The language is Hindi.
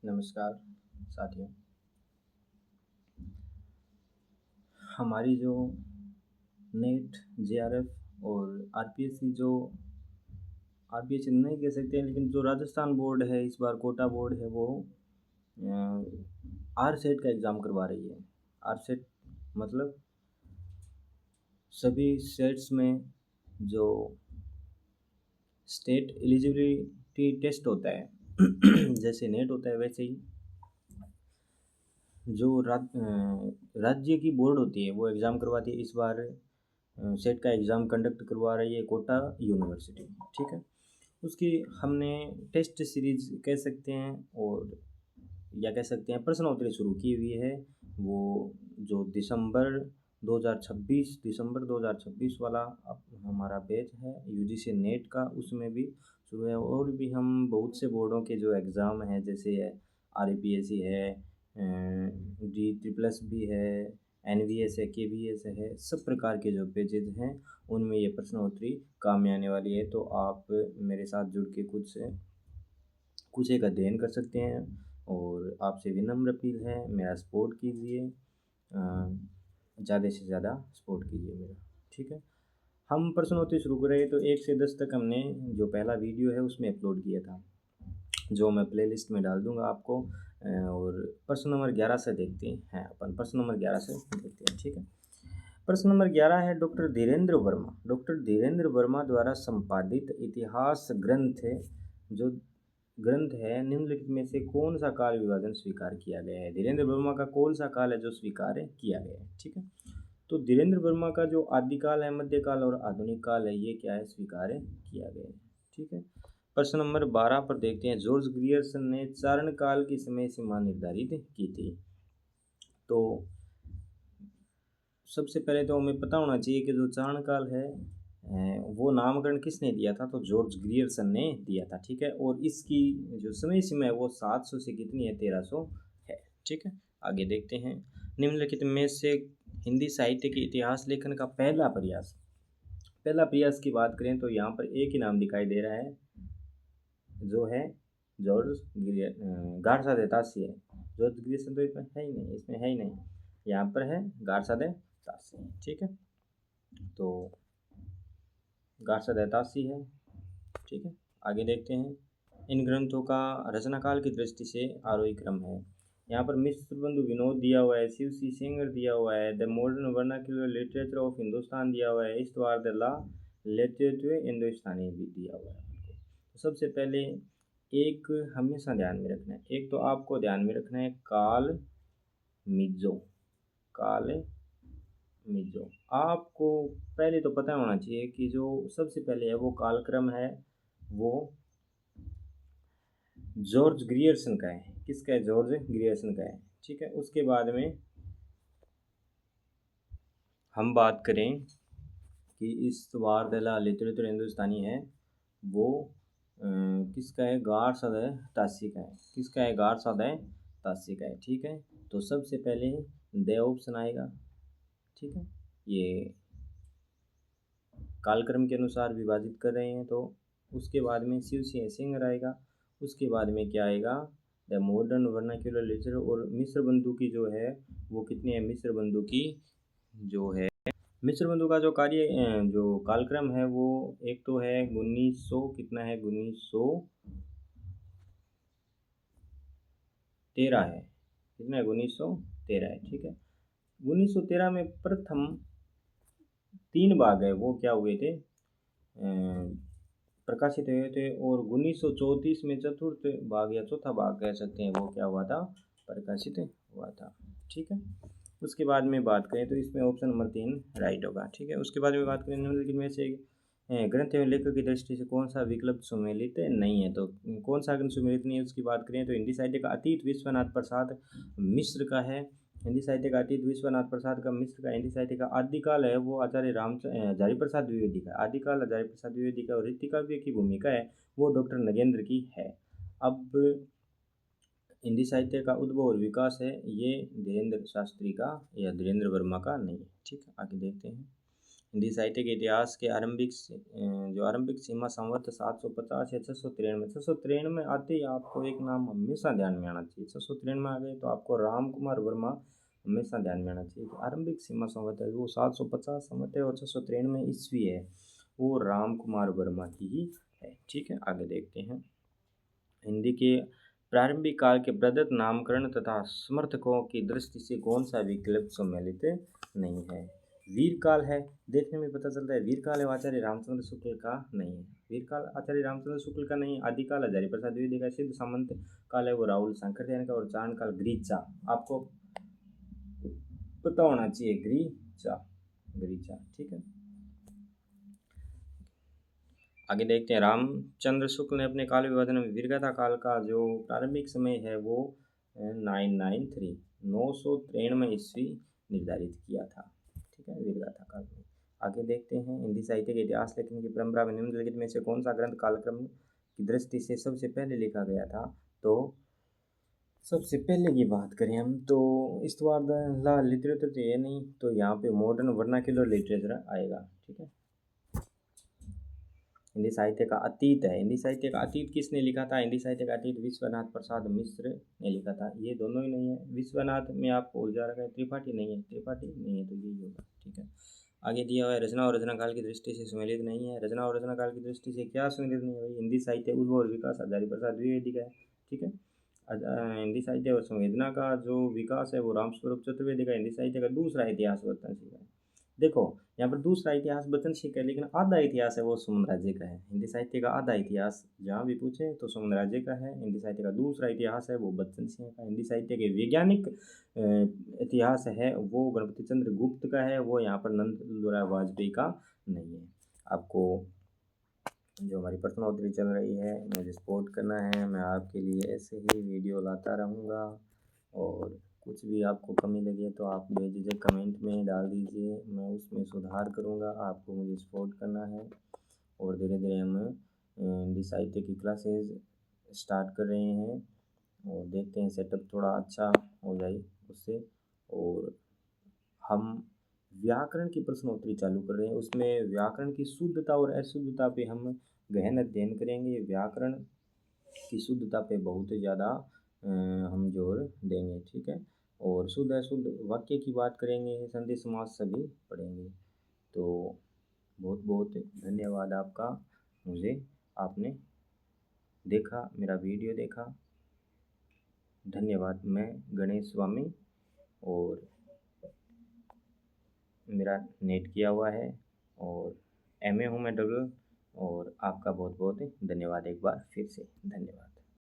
नमस्कार साथियों। हमारी जो नेट, जेआरएफ और आरपीएस की जो आरपीएस नहीं कह सकते हैं, लेकिन जो राजस्थान बोर्ड है, इस बार कोटा बोर्ड है, वो आर सेट का एग्ज़ाम करवा रही है। आर सेट मतलब सभी सेट्स में जो स्टेट एलिजिबिलिटी टेस्ट होता है जैसे नेट होता है, वैसे ही जो राज्य की बोर्ड होती है वो एग्ज़ाम करवाती है। इस बार सेट का एग्ज़ाम कंडक्ट करवा रही है कोटा यूनिवर्सिटी, ठीक है। उसकी हमने टेस्ट सीरीज़ कह सकते हैं, और या कह सकते हैं प्रश्नोत्तरी शुरू की हुई है। वो जो दिसंबर 2026 वाला हमारा बैच है यूजीसी नेट का, उसमें भी शुरू है। और भी हम बहुत से बोर्डों के जो एग्ज़ाम हैं, जैसे आरपीएससी है, डी ट्रिपल्स भी है, एनवीएस है, केवीएस है, सब प्रकार के जो पेजेज हैं उनमें ये प्रश्नोत्तरी काम में आने वाली है। तो आप मेरे साथ जुड़ के कुछ एक अध्ययन कर सकते हैं, और आपसे विनम्र अपील है, मेरा सपोर्ट कीजिए, ज़्यादा से ज़्यादा सपोर्ट कीजिए मेरा, ठीक है। हम प्रश्नोत्तरी शुरू करें तो 1 से 10 तक हमने जो पहला वीडियो है उसमें अपलोड किया था, जो मैं प्लेलिस्ट में डाल दूंगा आपको। और प्रश्न नंबर 11 से देखते हैं, अपन प्रश्न नंबर 11 से देखते हैं, ठीक है। प्रश्न नंबर 11 है, डॉक्टर धीरेन्द्र वर्मा द्वारा संपादित इतिहास ग्रंथ है, जो ग्रंथ है, निम्नलिखित में से कौन सा काल विभाजन स्वीकार किया गया है। धीरेन्द्र वर्मा का कौन सा काल है जो स्वीकार किया गया है, ठीक है। तो धीरेन्द्र वर्मा का जो आदिकाल है, मध्यकाल और आधुनिक काल है, ये क्या है, स्वीकार किया गया है, ठीक है। प्रश्न नंबर 12 पर देखते हैं, जॉर्ज ग्रियर्सन ने चारण काल की समय सीमा निर्धारित की थी। तो सबसे पहले तो हमें पता होना चाहिए कि जो चारण काल है वो नामकरण किसने दिया था, तो जॉर्ज ग्रियर्सन ने दिया था, ठीक है। और इसकी जो समय सीमा है वो 700 से कितनी है, 1300 है, ठीक है। आगे देखते हैं, निम्नलिखित में से हिंदी साहित्य के इतिहास लेखन का पहला प्रयास की बात करें तो यहाँ पर एक ही नाम दिखाई दे रहा है, जो है जॉर्ज गारसा दे तासी है। जॉर्ज ग्रियर्सन तो इसमें है ही नहीं, यहाँ पर है गारसा दे तासी, ठीक है। तो गारसा दे तासी है, ठीक है। आगे देखते हैं, इन ग्रंथों का रचनाकाल की दृष्टि से आरोही क्रम है। यहाँ पर मिश्र बंधु विनोद दिया हुआ है, शिव सी सेंगर दिया हुआ है, the modern vernacular literature of Hindustan दिया हुआ है, इस्तवार द ला लिटरेचर हिंदुस्तानी भी दिया हुआ है। तो सबसे पहले एक हमेशा ध्यान में रखना है, एक तो आपको ध्यान में रखना है काल मिज़ो। आपको पहले तो पता होना चाहिए कि जो सबसे पहले है वो कालक्रम है, वो जॉर्ज ग्रियर्सन का है। किसका है, जॉर्ज ग्रियर्सन का है, ठीक है। उसके बाद में हम बात करें कि इस वारदला लिटरेचर हिंदुस्तानी है, वो किसका है, गार सदय तासी का है। किसका है, गार सदय तासी का है, ठीक है। तो सबसे पहले दे ऑप्शन आएगा, ठीक है। ये कालक्रम के अनुसार विभाजित कर रहे हैं, तो उसके बाद में शिव सिंह सिंगर आएगा। उसके बाद में क्या आएगा, द मॉडर्न वर्नाक्यूलर लिटरेचर। और मिश्र बंधु की जो है वो कितनी है, मिश्र बंधु की जो है, मिश्र बंधु का जो जो कालक्रम है वो एक तो है 1900, कितना है, 1913 है, कितना है, 1913 है, ठीक है। 1913 में प्रथम 3 भाग है वो क्या हुए थे, प्रकाशित हुए थे। और 1934 में चतुर्थ भाग या चौथा भाग कह सकते हैं, वो क्या हुआ था, प्रकाशित हुआ था, ठीक है। उसके बाद में बात करें तो इसमें ऑप्शन नंबर 3 राइट होगा, ठीक है। उसके बाद में बात करें निम्नलिखित में से ग्रंथ एवं लेखक की दृष्टि से कौन सा विकल्प सुमेलित नहीं है। तो कौन सा ग्रंथ सुमेलित नहीं है उसकी बात करें तो हिंदी साहित्य का अतीत विश्वनाथ प्रसाद मिश्र का है। हिंदी साहित्य का अतीत विश्वनाथ प्रसाद का मिश्र का। हिंदी साहित्य का आदिकाल है वो आचार्य हजारी प्रसाद द्विवेदी का। आदिकाल हजारी प्रसाद द्विवेदी का। और रीतिकाव्य की भूमिका है वो डॉक्टर नगेंद्र की है। अब हिंदी साहित्य का उद्भव और विकास है ये धीरेन्द्र शास्त्री का या धीरेन्द्र वर्मा का नहीं है, ठीक है। आगे देखते हैं, हिंदी साहित्य के इतिहास के जो आरंभिक सीमा संवत 750 या 693 आते ही आपको एक नाम हमेशा ध्यान में आना चाहिए। 693 आ गए तो आपको राम कुमार वर्मा हमेशा ध्यान में आना चाहिए। आरंभिक सीमा संवत है वो 750 संवत है और 693 ईस्वी है वो राम कुमार वर्मा की ही है। ठीक है, आगे देखते हैं। हिंदी के प्रारंभिक काल के प्रदत्त नामकरण तथा समर्थकों की दृष्टि से कौन सा विकल्प सम्मिलित नहीं है? वीरकाल है, देखने में पता चलता है वीरकाल है आचार्य रामचंद्र शुक्ल का नहीं है। वीरकाल आचार्य रामचंद्र शुक्ल का नहीं। आदिकाल हजारी प्रसाद द्विवेदी का। सिद्ध सामंत काल है वो राहुल शंकरदेव का। और चाण काल ग्रीचा, आपको पता होना चाहिए, ग्रीचा। ठीक है, आगे देखते हैं। रामचंद्र शुक्ल ने अपने काल विभाजन में वीरगाथा काल का जो प्रारंभिक समय है वो 993 ईस्वी निर्धारित किया था। ठीक है, वीरगाथा काल में। आगे देखते हैं। हिंदी साहित्य के इतिहास लेखन की परंपरा में निम्नलिखित में से कौन सा ग्रंथ कालक्रम की दृष्टि से सबसे पहले लिखा गया था? तो सबसे पहले की बात करें हम तो इस्तवार लिटरेचर तो ये नहीं, तो यहाँ पे मॉडर्न वर्नाक्युलर लिटरेचर आएगा। ठीक है, हिंदी साहित्य का अतीत है। हिंदी साहित्य का अतीत किसने लिखा था? हिंदी साहित्य का अतीत विश्वनाथ प्रसाद मिश्र ने लिखा था। ये दोनों ही नहीं है, विश्वनाथ में आपको उलझा रखा है, त्रिपाठी नहीं है तो यही होगा। ठीक है, आगे दिया हुआ है रचना और रचना काल की दृष्टि से सम्मिलित नहीं है। रचना और रचना काल की दृष्टि से क्या सम्मिलित नहीं है भाई? हिंदी साहित्य उद्भव और विकास हजारी प्रसाद द्विवेदी का है। ठीक है, हिंदी साहित्य और संवेदना का जो विकास है वो रामस्वरूप चतुर्वेदी का। हिंदी साहित्य का दूसरा इतिहास वर्तन है। देखो यहाँ पर दूसरा इतिहास बचन सिंह का है, लेकिन आधा इतिहास है वो सुमन राज्य का है। हिंदी साहित्य का आधा इतिहास जहाँ भी पूछे तो सुमन राज्य का है। हिंदी साहित्य का दूसरा इतिहास है वो बच्चन सिंह का। हिंदी साहित्य के वैज्ञानिक इतिहास है वो गणपति चंद्र गुप्त का है। वो यहाँ पर नंदलाल वाजपेयी का नहीं है। आपको जो हमारी प्रश्नोत्तरी चल रही है मुझे सपोर्ट करना है, मैं आपके लिए ऐसे ही वीडियो लाता रहूँगा। और कुछ भी आपको कमी लगे तो आप बेझिझक कमेंट में डाल दीजिए, मैं उसमें सुधार करूँगा। आपको मुझे सपोर्ट करना है। और धीरे धीरे हम हिंदी साहित्य की क्लासेस स्टार्ट कर रहे हैं और देखते हैं सेटअप थोड़ा अच्छा हो जाए उससे। और हम व्याकरण की प्रश्नोत्तरी चालू कर रहे हैं, उसमें व्याकरण की शुद्धता और अशुद्धता पे हम गहन अध्ययन करेंगे। व्याकरण की शुद्धता पे बहुत ज़्यादा हम जोर देंगे। ठीक है, और शुद्ध अशुद्ध वाक्य की बात करेंगे, संधि समास सभी पढ़ेंगे। तो बहुत बहुत धन्यवाद आपका, मुझे आपने देखा, मेरा वीडियो देखा। धन्यवाद। मैं गणेश स्वामी और मेरा नेट किया हुआ है और MA हूँ मैं डबल। और आपका बहुत बहुत धन्यवाद एक बार फिर से धन्यवाद।